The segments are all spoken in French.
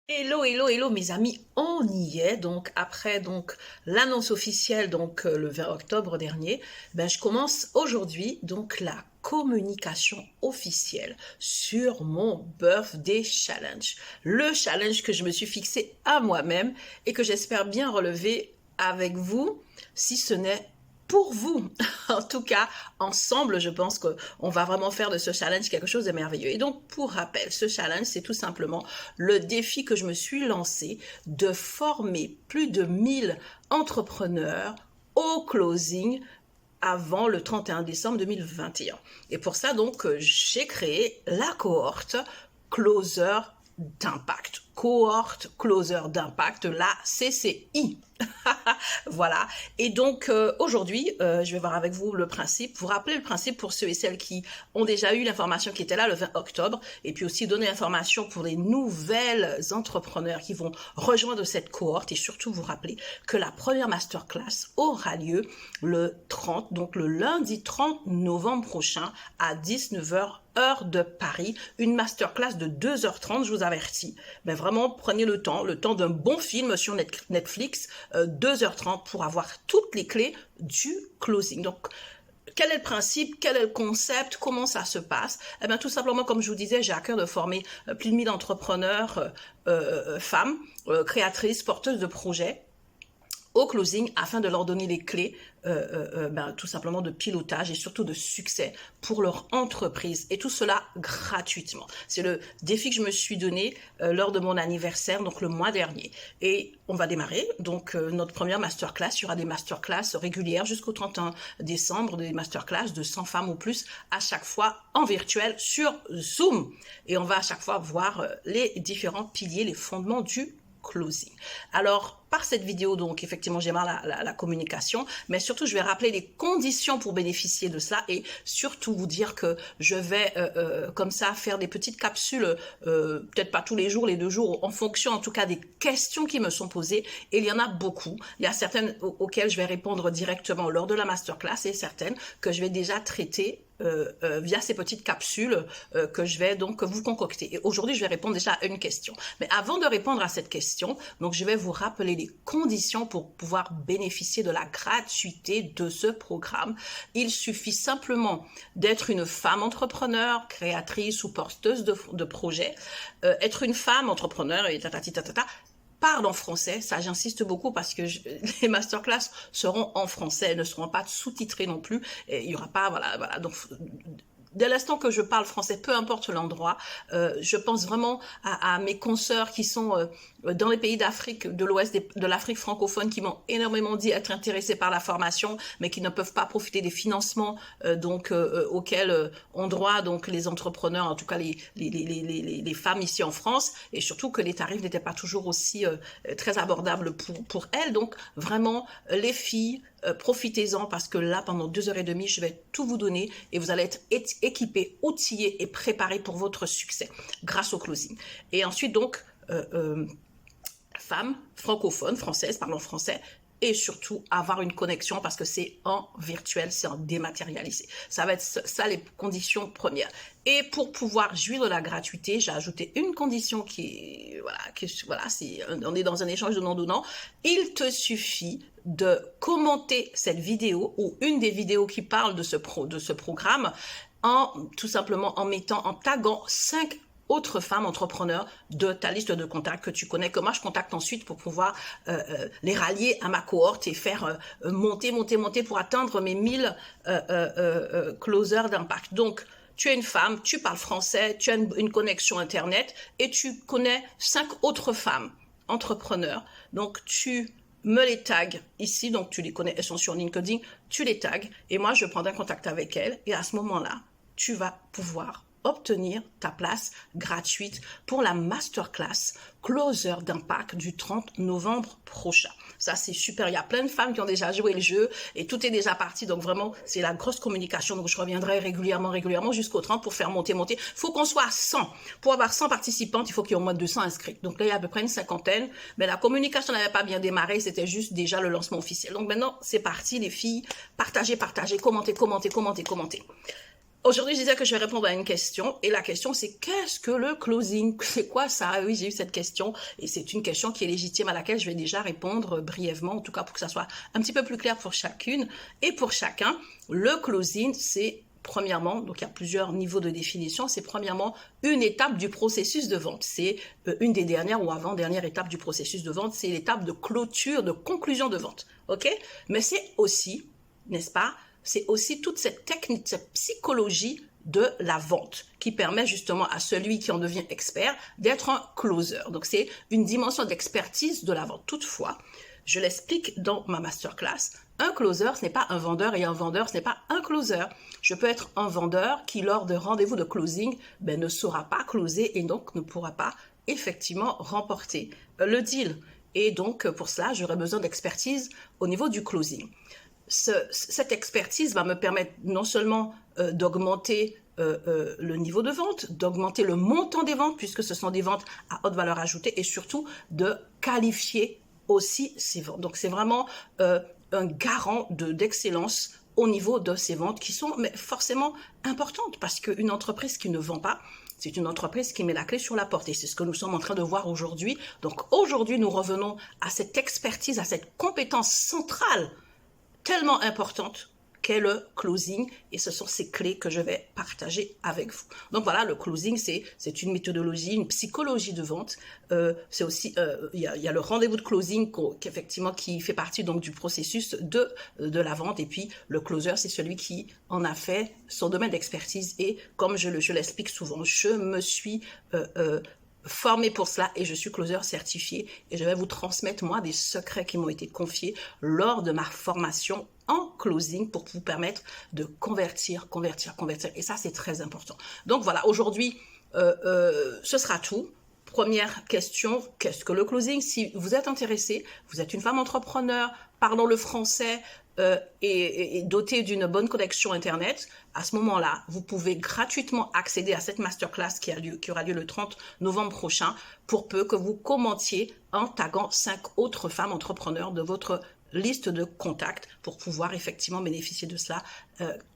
Hello, hello, hello mes amis, on y est. Donc après l'annonce officielle le 20 octobre dernier, je commence aujourd'hui la communication officielle sur mon birthday challenge. Le challenge que je me suis fixé à moi-même et que j'espère bien relever avec vous, si ce n'est pour vous. En tout cas, ensemble, je pense qu'on va vraiment faire de ce challenge quelque chose de merveilleux. Et donc, pour rappel, ce challenge, c'est tout simplement le défi que je me suis lancé de former plus de 1000 entrepreneurs au closing avant le 31 décembre 2021. Et pour ça, j'ai créé la cohorte Closer d'impact. Cohorte Closer d'impact, la CCI. Voilà. Et aujourd'hui, je vais voir avec vous le principe, vous rappeler le principe pour ceux et celles qui ont déjà eu l'information qui était là le 20 octobre, et puis aussi donner l'information pour les nouvelles entrepreneurs qui vont rejoindre cette cohorte, et surtout vous rappeler que la première masterclass aura lieu le 30, donc le lundi 30 novembre prochain à 19h heure de Paris, une masterclass de 2h30, je vous avertis. Mais vraiment, prenez le temps d'un bon film sur Netflix, 2h30 pour avoir toutes les clés du closing. Donc, quel est le principe, quel est le concept, comment ça se passe? Eh bien, tout simplement, comme je vous disais, j'ai à cœur de former plus de 1000 entrepreneurs, femmes, créatrices, porteuses de projets, au closing afin de leur donner les clés tout simplement de pilotage et surtout de succès pour leur entreprise, et tout cela gratuitement. C'est le défi que je me suis donné lors de mon anniversaire, donc le mois dernier, et on va démarrer notre première masterclass. Il y aura des masterclass régulières jusqu'au 31 décembre, des masterclass de 100 femmes ou plus à chaque fois en virtuel sur Zoom, et on va à chaque fois voir les différents piliers, les fondements du closing. Alors, par cette vidéo, donc, effectivement, j'aimerais la communication, mais surtout, je vais rappeler les conditions pour bénéficier de cela, et surtout vous dire que je vais, comme ça, faire des petites capsules, peut-être pas tous les jours, les 2 jours, en fonction, en tout cas, des questions qui me sont posées, et il y en a beaucoup. Il y a certaines auxquelles je vais répondre directement lors de la masterclass, et certaines que je vais déjà traiter via ces petites capsules que je vais donc vous concocter. Et aujourd'hui, je vais répondre déjà à une question. Mais avant de répondre à cette question, donc je vais vous rappeler les conditions pour pouvoir bénéficier de la gratuité de ce programme. Il suffit simplement d'être une femme entrepreneur, créatrice ou porteuse de projet, être une femme entrepreneur et parle en français, ça j'insiste beaucoup parce que les masterclass seront en français, elles ne seront pas sous-titrées non plus, et il n'y aura pas, voilà, donc dès l'instant que je parle français, peu importe l'endroit, je pense vraiment à mes consoeurs qui sont dans les pays d'Afrique, de l'Ouest, de l'Afrique francophone, qui m'ont énormément dit être intéressés par la formation, mais qui ne peuvent pas profiter des financements auxquels ont droit les entrepreneurs, en tout cas les femmes ici en France, et surtout que les tarifs n'étaient pas toujours aussi très abordables pour elles. Donc vraiment, les filles, profitez-en, parce que là, pendant 2h30, je vais tout vous donner et vous allez être équipés, outillés et préparés pour votre succès grâce au closing. Et ensuite, femmes francophones, françaises, parlons français, et surtout avoir une connexion parce que c'est en virtuel, c'est en dématérialisé. Ça va être ça les conditions premières. Et pour pouvoir jouir de la gratuité, j'ai ajouté une condition qui on est dans un échange donnant-donnant. Il te suffit de commenter cette vidéo ou une des vidéos qui parlent de ce programme tout simplement en taguant 5 autres femmes entrepreneurs de ta liste de contacts que tu connais, que moi je contacte ensuite pour pouvoir les rallier à ma cohorte et faire monter pour atteindre mes 1000 closers d'impact. Donc, tu es une femme, tu parles français, tu as une connexion Internet et tu connais 5 autres femmes entrepreneurs. Donc, tu me les tags ici, donc tu les connais, elles sont sur LinkedIn, tu les tags et moi je prendrai contact avec elles, et à ce moment-là, tu vas pouvoir obtenir ta place gratuite pour la masterclass Closer d'impact du 30 novembre prochain. Ça, c'est super. Il y a plein de femmes qui ont déjà joué le jeu et tout est déjà parti. Donc vraiment, c'est la grosse communication. Donc je reviendrai régulièrement jusqu'au 30 pour faire monter. Il faut qu'on soit à 100. Pour avoir 100 participantes, il faut qu'il y ait au moins 200 inscrits. Donc là, il y a à peu près une cinquantaine. Mais la communication n'avait pas bien démarré. C'était juste déjà le lancement officiel. Donc maintenant, c'est parti, les filles. Partagez, commentez. Aujourd'hui, je disais que je vais répondre à une question, et la question c'est qu'est-ce que le closing? C'est quoi ça? Oui, j'ai eu cette question, et c'est une question qui est légitime à laquelle je vais déjà répondre brièvement, en tout cas pour que ça soit un petit peu plus clair pour chacune et pour chacun. Le closing, c'est premièrement, donc il y a plusieurs niveaux de définition, c'est premièrement une étape du processus de vente. C'est une des dernières ou avant-dernière étape du processus de vente, c'est l'étape de clôture, de conclusion de vente. Ok? Mais c'est aussi, n'est-ce pas, c'est aussi toute cette technique, cette psychologie de la vente qui permet justement à celui qui en devient expert d'être un closer. Donc, c'est une dimension d'expertise de la vente. Toutefois, je l'explique dans ma masterclass, un closer, ce n'est pas un vendeur et un vendeur, ce n'est pas un closer. Je peux être un vendeur qui, lors de rendez-vous de closing, ne saura pas closer et donc ne pourra pas effectivement remporter le deal. Et donc, pour cela, j'aurai besoin d'expertise au niveau du closing. Cette expertise va me permettre non seulement d'augmenter le niveau de vente, d'augmenter le montant des ventes, puisque ce sont des ventes à haute valeur ajoutée, et surtout de qualifier aussi ces ventes. Donc, c'est vraiment un garant d'excellence au niveau de ces ventes qui sont forcément importantes, parce qu'une entreprise qui ne vend pas, c'est une entreprise qui met la clé sur la porte et c'est ce que nous sommes en train de voir aujourd'hui. Donc aujourd'hui, nous revenons à cette expertise, à cette compétence centrale tellement importante qu'est le closing et ce sont ces clés que je vais partager avec vous. Donc voilà, le closing, c'est une méthodologie, une psychologie de vente. C'est aussi, il y a le rendez-vous de closing qui fait partie donc du processus de la vente et puis le closer, c'est celui qui en a fait son domaine d'expertise et comme je l'explique souvent, je me suis formée pour cela et je suis closer certifié et je vais vous transmettre moi des secrets qui m'ont été confiés lors de ma formation en closing pour vous permettre de convertir et ça c'est très important. Donc voilà, aujourd'hui ce sera tout. Première question, qu'est-ce que le closing? Si vous êtes intéressé, vous êtes une femme entrepreneur, parlons le français et dotée d'une bonne connexion Internet, à ce moment-là, vous pouvez gratuitement accéder à cette masterclass qui aura lieu le 30 novembre prochain pour peu que vous commentiez en taguant 5 autres femmes entrepreneurs de votre liste de contacts pour pouvoir effectivement bénéficier de cela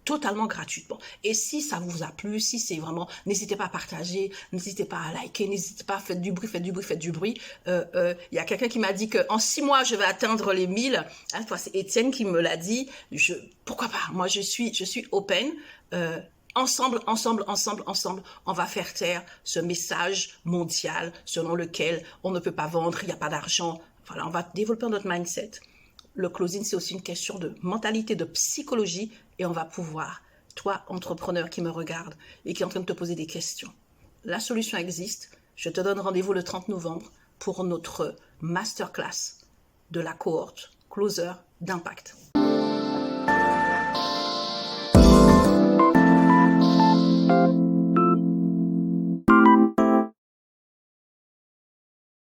totalement gratuitement. Et si ça vous a plu, si c'est vraiment, n'hésitez pas à partager, n'hésitez pas à liker, n'hésitez pas à faire du bruit, faites du bruit. Y a quelqu'un qui m'a dit qu'en 6 mois, je vais atteindre les 1000. Hein, c'est Étienne qui me l'a dit. Pourquoi pas? Moi, je suis open. Ensemble, on va faire taire ce message mondial selon lequel on ne peut pas vendre, il n'y a pas d'argent. Voilà, on va développer notre mindset. Le closing, c'est aussi une question de mentalité, de psychologie et on va pouvoir, toi, entrepreneur qui me regarde et qui est en train de te poser des questions, la solution existe. Je te donne rendez-vous le 30 novembre pour notre masterclass de la cohorte Closer d'impact.